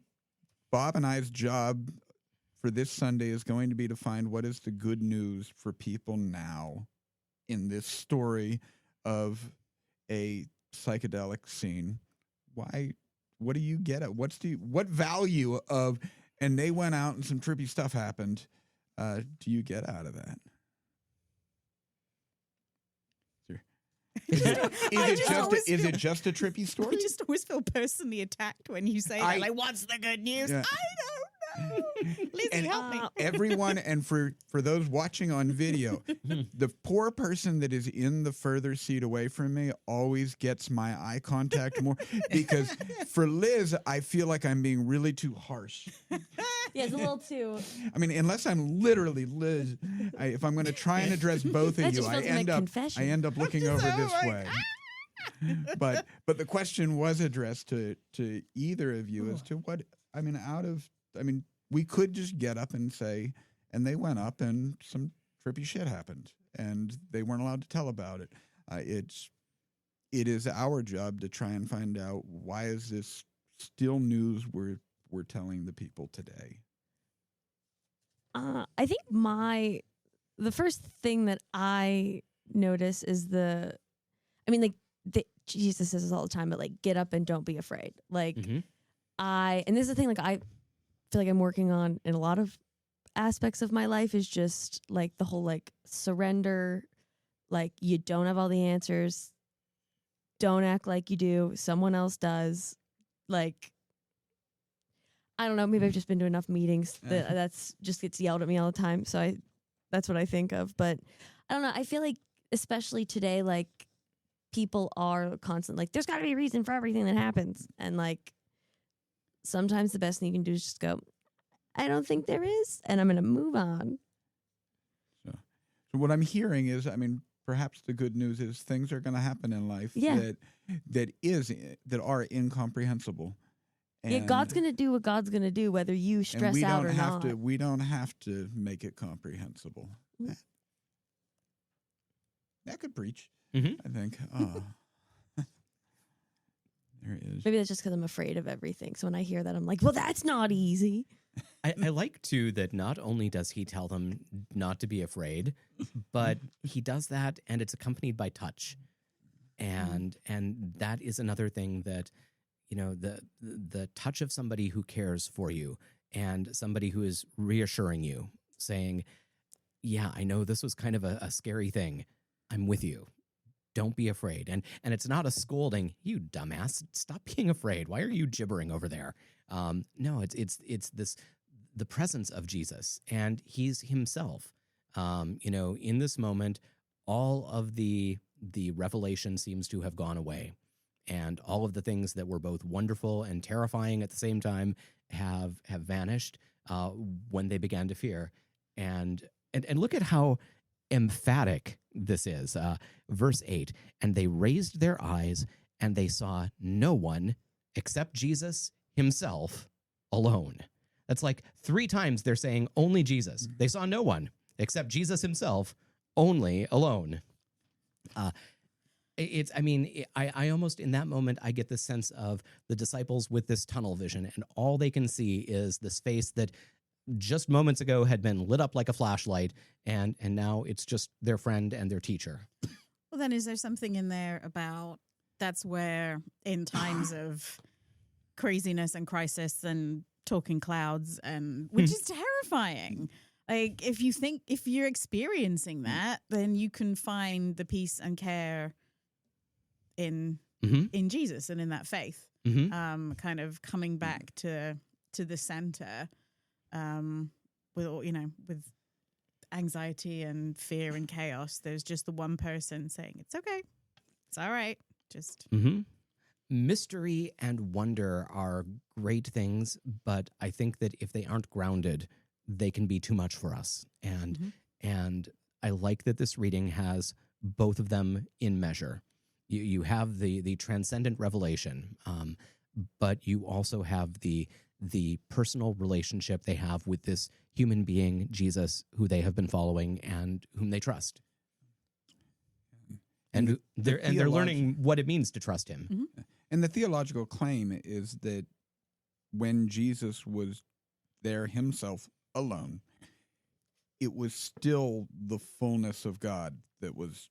Bob and I's job for this Sunday is going to be to find what is the good news for people now in this story of a psychedelic scene. Why? What do you get at? What value of? And they went out and some trippy stuff happened. Do you get out of that? Is it just a trippy story? I just always feel personally attacked when you say that. Like, what's the good news? Yeah. I don't know. Lizzie, help me. Everyone, and for those watching on video, the poor person that is in the further seat away from me always gets my eye contact more, because for Liz, I feel like I'm being really too harsh. Yeah, it's a little too. I mean, unless I'm literally Liz, if I'm going to try and address both That of you, just feels like confession. I end up looking over this like, way. But the question was addressed to either of you as to what, I mean, we could just get up and say, and they went up and some trippy shit happened and they weren't allowed to tell about it. It is our job to try and find out, why is this still news we're telling the people today? I think the first thing that I notice is Jesus says this all the time, but like, get up and don't be afraid. Like and this is the thing, like, I feel like I'm working on in a lot of aspects of my life, is just like the whole like surrender, like you don't have all the answers. Don't act like you do. Someone else does. Like, I don't know, maybe I've just been to enough meetings that's just gets yelled at me all the time. So that's what I think of. But I don't know. I feel like, especially today, like, people are constant, like, there's got to be a reason for everything that happens. And like, sometimes the best thing you can do is just go, I don't think there is, and I'm going to move on. So what I'm hearing is, I mean, perhaps the good news is things are going to happen in life that are incomprehensible. And, God's going to do what God's going to do, whether you stress out or not. We don't have to make it comprehensible. That could preach, I think. There is. Maybe that's just because I'm afraid of everything. So when I hear that, I'm like, well, that's not easy. I like, too, that not only does he tell them not to be afraid, but he does that, and it's accompanied by touch. And that is another thing that, you know, the touch of somebody who cares for you and somebody who is reassuring you, saying, yeah, I know this was kind of a scary thing. I'm with you. Don't be afraid. And it's not a scolding, you dumbass, stop being afraid. Why are you gibbering over there? No, it's this, the presence of Jesus, and he's himself. You know, in this moment, all of the revelation seems to have gone away, and all of the things that were both wonderful and terrifying at the same time have vanished when they began to fear. And look at how emphatic this is. Verse 8, and they raised their eyes, and they saw no one except Jesus himself alone. That's like 3 times they're saying only Jesus. They saw no one except Jesus himself, only alone. I almost in that moment, I get the sense of the disciples with this tunnel vision, and all they can see is this face that just moments ago had been lit up like a flashlight, and now it's just their friend and their teacher. Well, then is there something in there about that's where in times of craziness and crisis and talking clouds, and which is terrifying. Like if you're experiencing that, then you can find the peace and care in Jesus and in that faith. Kind of coming back to the center, with anxiety and fear and chaos. There's just the one person saying, "It's okay, it's all right." Just mystery and wonder are great things, but I think that if they aren't grounded, they can be too much for us. And I like that this reading has both of them in measure. You have the transcendent revelation, but you also have the personal relationship they have with this human being, Jesus, who they have been following and whom they trust. And they're learning what it means to trust him. And the theological claim is that when Jesus was there himself alone, it was still the fullness of God that was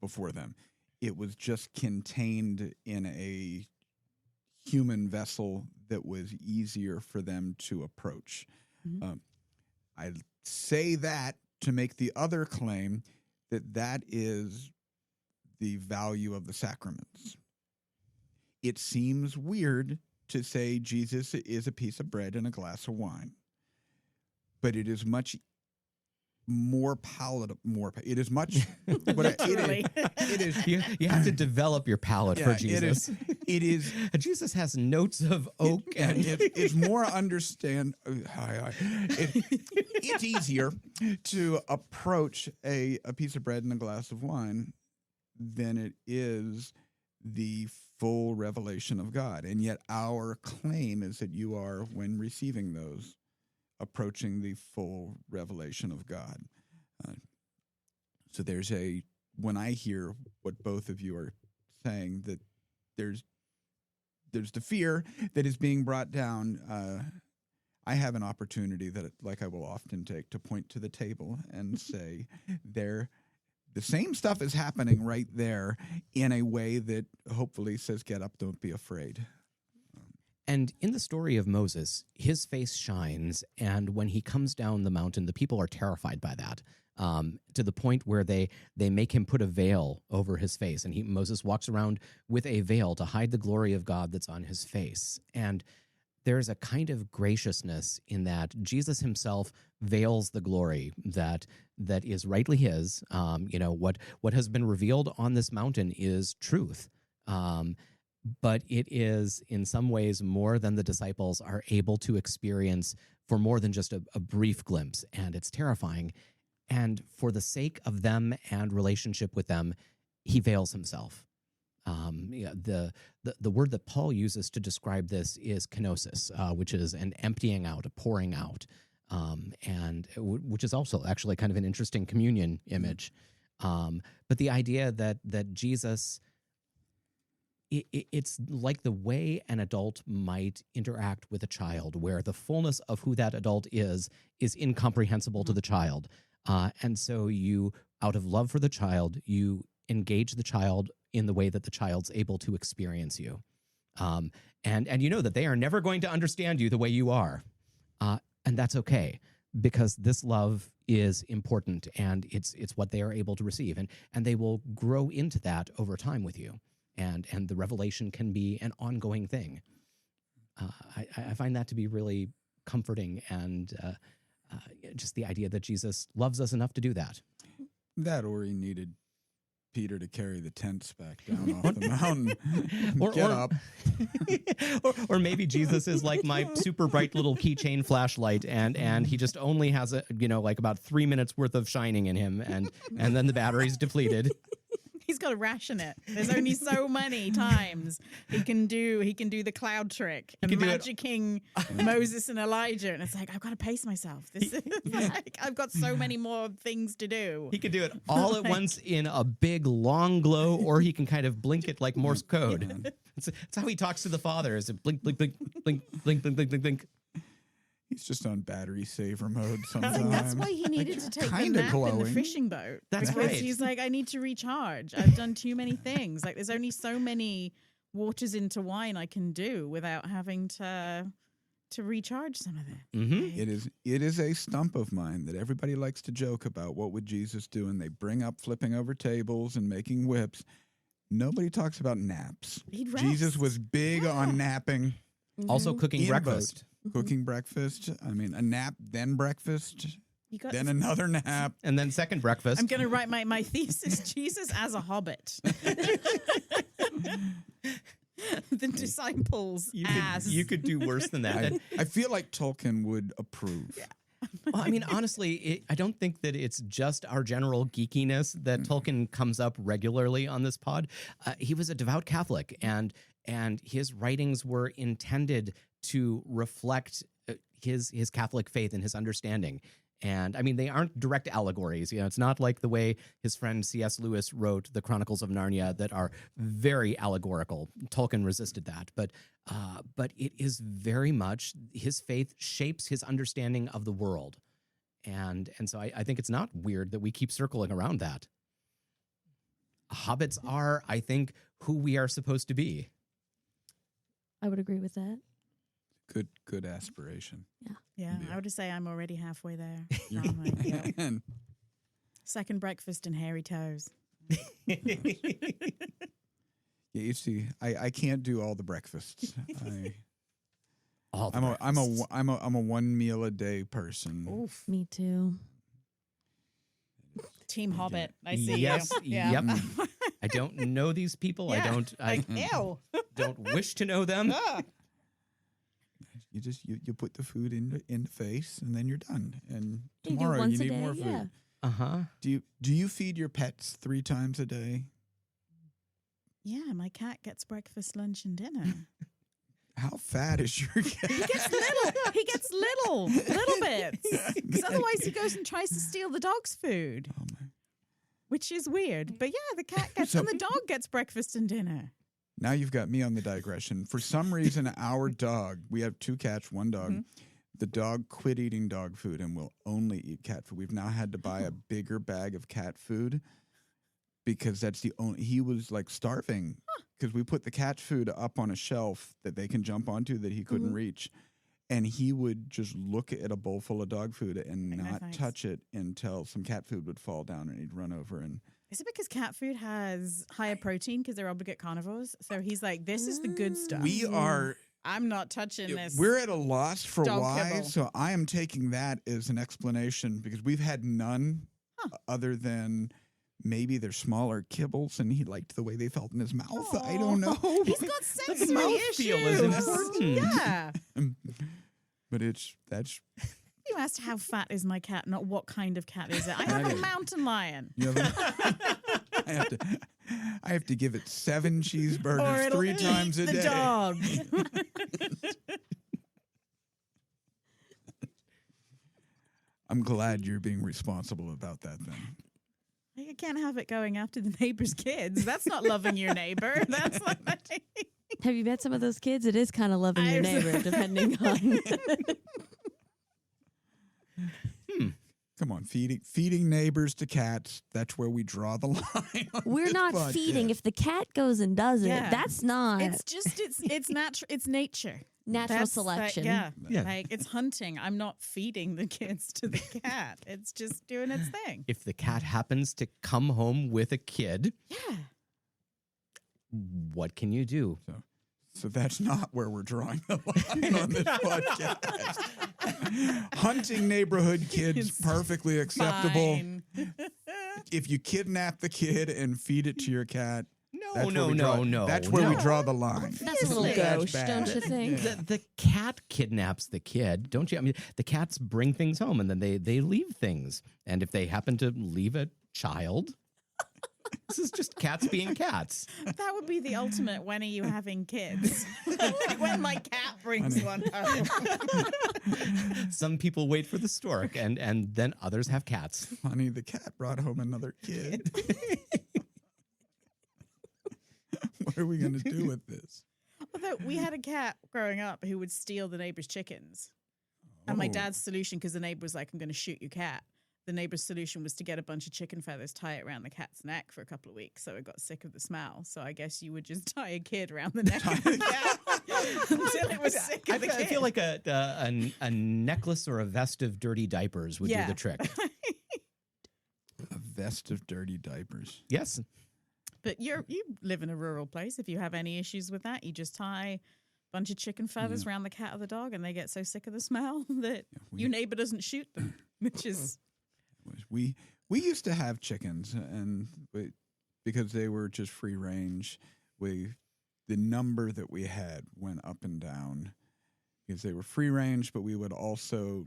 before them. It was just contained in a human vessel that was easier for them to approach. I say that to make the other claim that is the value of the sacraments. It seems weird to say Jesus is a piece of bread and a glass of wine, but it is much more palatable. It is much. It is. You have to develop your palate for Jesus. It is. Jesus has notes of oak, and it's more understand. It's easier to approach a piece of bread and a glass of wine than it is the full revelation of God. And yet our claim is that you are, when receiving those, approaching the full revelation of God. So when I hear what both of you are saying, that there's the fear that is being brought down, I have an opportunity that, like I will often take, to point to the table and say, the same stuff is happening right there in a way that hopefully says, get up, don't be afraid. And in the story of Moses, his face shines, and when he comes down the mountain, the people are terrified by that, to the point where they make him put a veil over his face, and Moses walks around with a veil to hide the glory of God that's on his face. And there's a kind of graciousness in that Jesus himself veils the glory that is rightly his. What has been revealed on this mountain is truth. But it is in some ways more than the disciples are able to experience for more than just a brief glimpse, and it's terrifying. And for the sake of them and relationship with them, he veils himself. The word that Paul uses to describe this is kenosis, which is an emptying out, a pouring out, and which is also actually kind of an interesting communion image. But the idea that Jesus, it's like the way an adult might interact with a child, where the fullness of who that adult is incomprehensible to the child. And so you, out of love for the child, you engage the child in the way that the child's able to experience you. And you know that they are never going to understand you the way you are. And that's okay, because this love is important, and it's what they are able to receive. And they will grow into that over time with you. And the revelation can be an ongoing thing. I find that to be really comforting, and just the idea that Jesus loves us enough to do that. That, or he needed Peter to carry the tents back down off the mountain. Get up. or maybe Jesus is like my super bright little keychain flashlight, and he just only has like about 3 minutes worth of shining in him, and then the battery's depleted. He's got to ration it. There's only so many times he can do the cloud trick and magicking Moses and Elijah, and it's like, I've got to pace myself. This is like, I've got so many more things to do. He can do it all at once in a big long glow, or he can kind of blink it like Morse code. It's how he talks to the Father. Is it blink, blink, blink, blink, blink, blink, blink, blink, blink. He's just on battery saver mode sometimes. And that's why he needed to take the Kinda nap in the fishing boat. That's because right. He's like, I need to recharge. I've done too many things. Like, there's only so many waters into wine I can do without having to recharge some of it. Mm-hmm. It is a stump of mine that everybody likes to joke about. What would Jesus do? And they bring up flipping over tables and making whips. Nobody talks about naps. He'd rest. Jesus was big on napping. Also cooking In a boat. breakfast. Cooking breakfast. I mean, a nap, then breakfast, You got then another nap. And then second breakfast. I'm going to write my thesis, Jesus as a hobbit. The disciples as. You could do worse than that. I feel like Tolkien would approve. Yeah. Well, I mean, honestly, I don't think that it's just our general geekiness that Tolkien comes up regularly on this pod. He was a devout Catholic, and his writings were intended to reflect his Catholic faith and his understanding. And I mean, they aren't direct allegories. It's not like the way his friend C.S. Lewis wrote the Chronicles of Narnia that are very allegorical. Tolkien resisted that, but it is very much his faith shapes his understanding of the world, and so I think it's not weird that we keep circling around that. Hobbits are, I think, who we are supposed to be. I would agree with that. Good aspiration. Yeah, I would just say I'm already halfway there. I'm like, yeah. Man. Second breakfast and hairy toes. Yeah, you see, I can't do all the breakfasts. I'm a one meal a day person. Oof. Me too. Team Hobbit. I see Yes. you. Yeah. Yep. I don't know these people. Yeah. I Ew. don't wish to know them. Ugh. You just you put the food in the face, and then you're done. And You do tomorrow once you a need day, more food. yeah. Uh-huh. Do you feed your pets 3 times a day? Yeah, my cat gets breakfast, lunch, and dinner. How fat is your cat? He gets little bits. Because otherwise he goes and tries to steal the dog's food, Oh my. which is weird. But yeah, the cat gets, and the dog gets breakfast and dinner. Now you've got me on the digression. For some reason, our dog, we have 2 cats, 1 dog. The dog quit eating dog food and will only eat cat food. We've now had to buy a bigger bag of cat food because that's the only, he was like starving because we put the cat food up on a shelf that they can jump onto that he couldn't reach. And he would just look at a bowl full of dog food and Like, no not thanks. touch it until some cat food would fall down and he'd run over and Is it because cat food has higher protein because they're obligate carnivores? So he's like, this is the good stuff. we are I'm not touching this. we're at a loss for dog why, kibble. so I am taking that as an explanation because we've had none other than maybe they're smaller kibbles and he liked the way they felt in his mouth. I don't know. He's got sensory mouthfeel is issues. important. Yeah. But that's You asked how fat is my cat, not what kind of cat is it. I have a mountain lion. you know, I have to give it 7 Or cheeseburgers it'll 3 times a eat the day. dog. I'm glad you're being responsible about that then. You can't have it going after the neighbor's kids. That's not loving your neighbor. That's not. Have you met some of those kids? It is kind of loving your neighbor, depending on. Come on, feeding neighbors to cats, that's where we draw the line. on We're this not podcast. feeding. If the cat goes and does it, Yeah. that's not It's natural. It's nature. natural That's selection. yeah. Yeah. Like it's hunting. I'm not feeding the kids to the cat. It's just doing its thing. If the cat happens to come home with a kid, Yeah. what can you do? So that's not where we're drawing the line on this podcast. Hunting neighborhood kids, It's perfectly acceptable. Fine. If you kidnap the kid and feed it to your cat, No, that's where no, we no, draw, no. That's where we no. draw the line. That's a little That's gauche, bad. don't you think? The cat kidnaps the kid, don't you? I mean, the cats bring things home and then they leave things. And if they happen to leave a child, this is just cats being cats. That would be the ultimate. When are you having kids? Like when my cat brings one home. Some people wait for the stork and then others have cats. Honey, the cat brought home another kid. What are we going to do with this? Although we had a cat growing up who would steal the neighbor's chickens. And my Oh. dad's solution, because the neighbor was like, I'm going to shoot your cat. The neighbor's solution was to get a bunch of chicken feathers, tie it around the cat's neck for a couple of weeks so it got sick of the smell. So I guess you would just tie a kid around the neck of the cat until it was sick of the kid. I feel like a necklace or a vest of dirty diapers would do the trick. A vest of dirty diapers. Yes. But you live in a rural place. If you have any issues with that, you just tie a bunch of chicken feathers around the cat or the dog and they get so sick of the smell that your neighbor doesn't shoot them, which is... We used to have chickens, and because they were just free range, the number that we had went up and down because they were free range, but we would also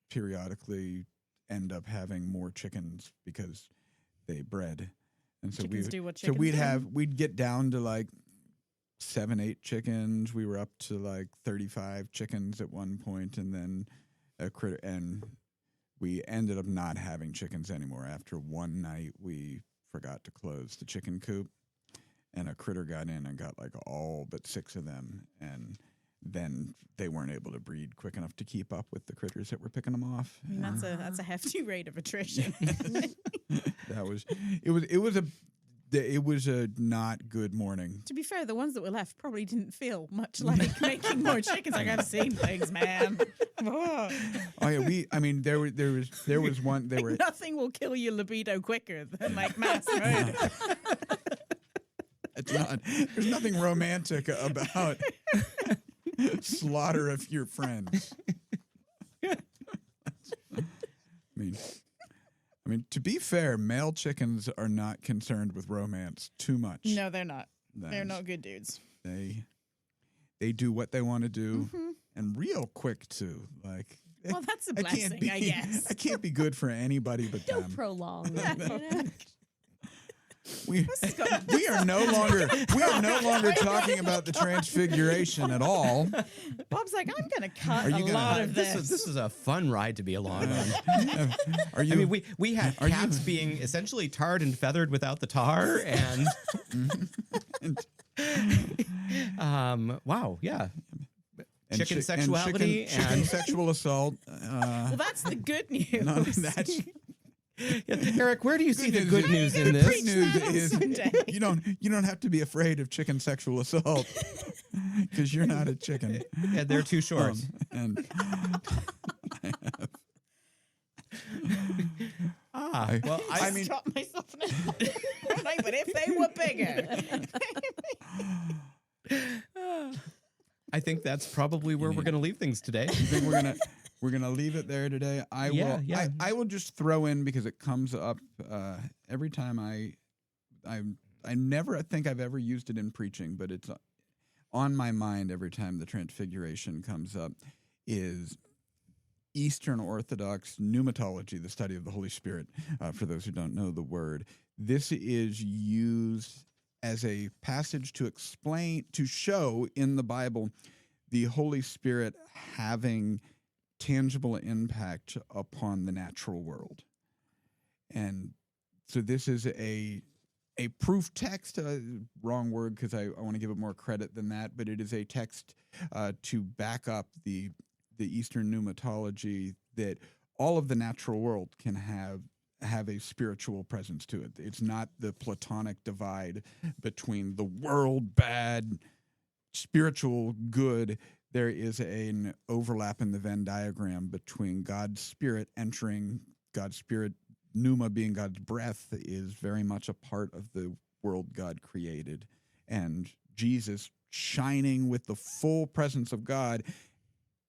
periodically end up having more chickens because they bred. And so Chickens do what so chickens do. we'd get down to like 7, 8 chickens. We were up to like 35 chickens at one point, and then we ended up not having chickens anymore. After one night, we forgot to close the chicken coop, and a critter got in and got like all but 6 of them, and then they weren't able to breed quick enough to keep up with the critters that were picking them off. I mean, that's a hefty rate of attrition. It was a not good morning. To be fair, the ones that were left probably didn't feel much like making more chickens. Like, I've seen things, man. Whoa. Oh yeah, there was one. They were Nothing will kill your libido quicker than like mass murder. It's not. There's nothing romantic about slaughter of your friends. I mean, to be fair, male chickens are not concerned with romance too much. No, they're not. They're That's- not good dudes. They do what they want to do, and real quick too. Like, Well, that's a I blessing, can't be. I guess. I can't be good for anybody but Don't them. prolong it. You know? We are no longer talking about the Transfiguration at all. Bob's like, I'm going to cut Are you a gonna- lot of this. This is a fun ride to be along on. Are you? I mean, we had cats being essentially tarred and feathered without the tar, and wow, yeah, and chicken chi- sexuality and chicken sexual assault. Well, that's the good news. No, that's Yeah, Eric, where do you see the news good is- news in good this? news that on is Sunday. you don't have to be afraid of chicken sexual assault because you're not a chicken. Yeah, they're too short. And Well, I mean, Shot myself in the like, but if they were bigger. I think that's probably where we're going to leave things today. I think we're gonna leave it there today. I will just throw in, because it comes up every time I never think I've ever used it in preaching, but it's on my mind every time the Transfiguration comes up, is Eastern Orthodox pneumatology, the study of the Holy Spirit, for those who don't know the word. This is used as a passage to show in the Bible the Holy Spirit having tangible impact upon the natural world. And so this is a proof text, wrong word because I want to give it more credit than that, but it is a text to back up the Eastern pneumatology that all of the natural world can have a spiritual presence to it. It's not the Platonic divide between the world bad, spiritual good. There is an overlap in the Venn diagram between God's Spirit entering, God's Spirit, pneuma being God's breath, is very much a part of the world God created. And Jesus shining with the full presence of God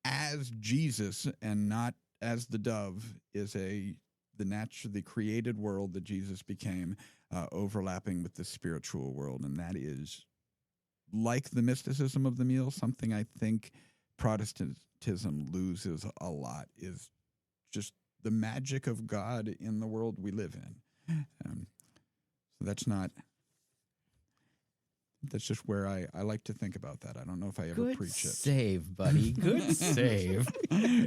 as Jesus and not as the dove is the created world that Jesus became, overlapping with the spiritual world. And that is, like the mysticism of the meal, something I think Protestantism loses a lot, is just the magic of God in the world we live in. So that's just where I like to think about that. I don't know if I ever Good preach it. save, buddy. Good save.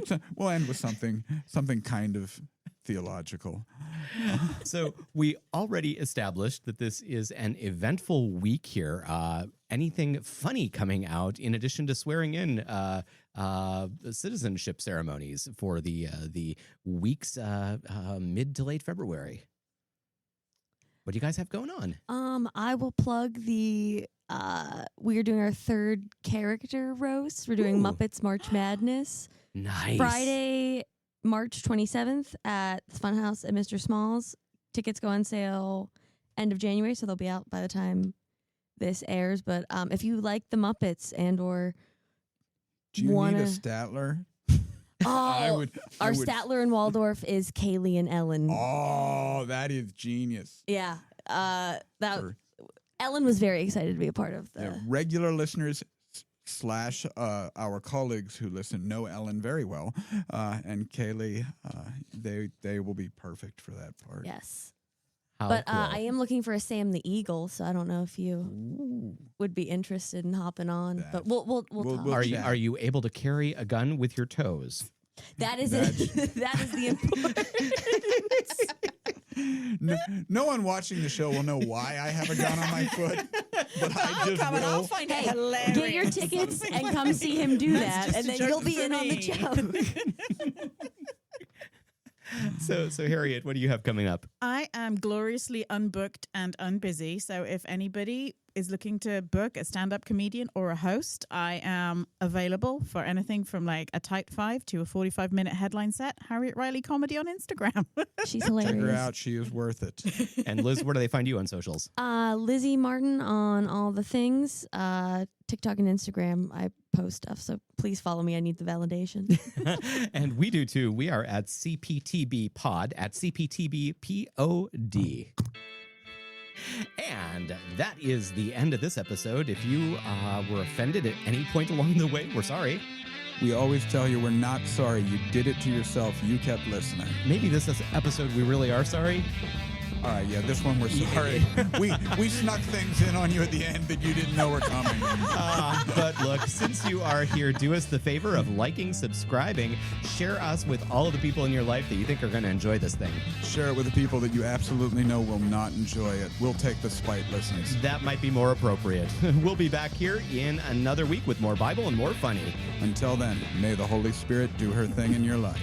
So we'll end with something kind of theological. So we already established that this is an eventful week here. Anything funny coming out in addition to swearing in citizenship ceremonies for the weeks mid to late February? What do you guys have going on? I will plug we are doing our third character roast. We're doing Ooh. Muppets March Madness. Nice. Friday, March 27th at the Funhouse at Mr. Small's. Tickets go on sale end of January, so they'll be out by the time this airs. But if you like the Muppets and/or Do you need a Statler? our Statler and Waldorf is Kaylee and Ellen. Oh, that is genius. Yeah, Ellen was very excited to be a part of the regular listeners / our colleagues who listen know Ellen very well, and Kaylee, they will be perfect for that part. Yes. How But cool. I am looking for a Sam the Eagle, so I don't know if you would be interested in hopping on. But we'll talk. Are you able to carry a gun with your toes? That is it. That is the important. No one watching the show will know why I have a gun on my foot, but I just will. I'll find it hilarious. Get your tickets and come see him do that, and then you'll be in on the joke. So Harriet, what do you have coming up? I am gloriously unbooked and unbusy. So if anybody is looking to book a stand-up comedian or a host, I am available for anything from like a tight 5 to a 45-minute headline set. Harriet Riley Comedy on Instagram. She's hilarious. Check her out. She is worth it. And Liz, where do they find you on socials? Lizzie Martin on all the things. TikTok and Instagram, I post stuff, so please follow me. I need the validation. And we do too. We are at CPTB Pod, at CPTB POD. And that is the end of this episode. If you were offended at any point along the way, we're sorry. We always tell you we're not sorry. You did it to yourself. You kept listening. Maybe this is episode we really are sorry. All right, yeah, this one we're sorry. we snuck things in on you at the end that you didn't know were coming. But look, since you are here, do us the favor of liking, subscribing, share us with all of the people in your life that you think are going to enjoy this thing. Share it with the people that you absolutely know will not enjoy it. We'll take the spite listens. That might be more appropriate. We'll be back here in another week with more Bible and more funny. Until then, may the Holy Spirit do her thing in your life.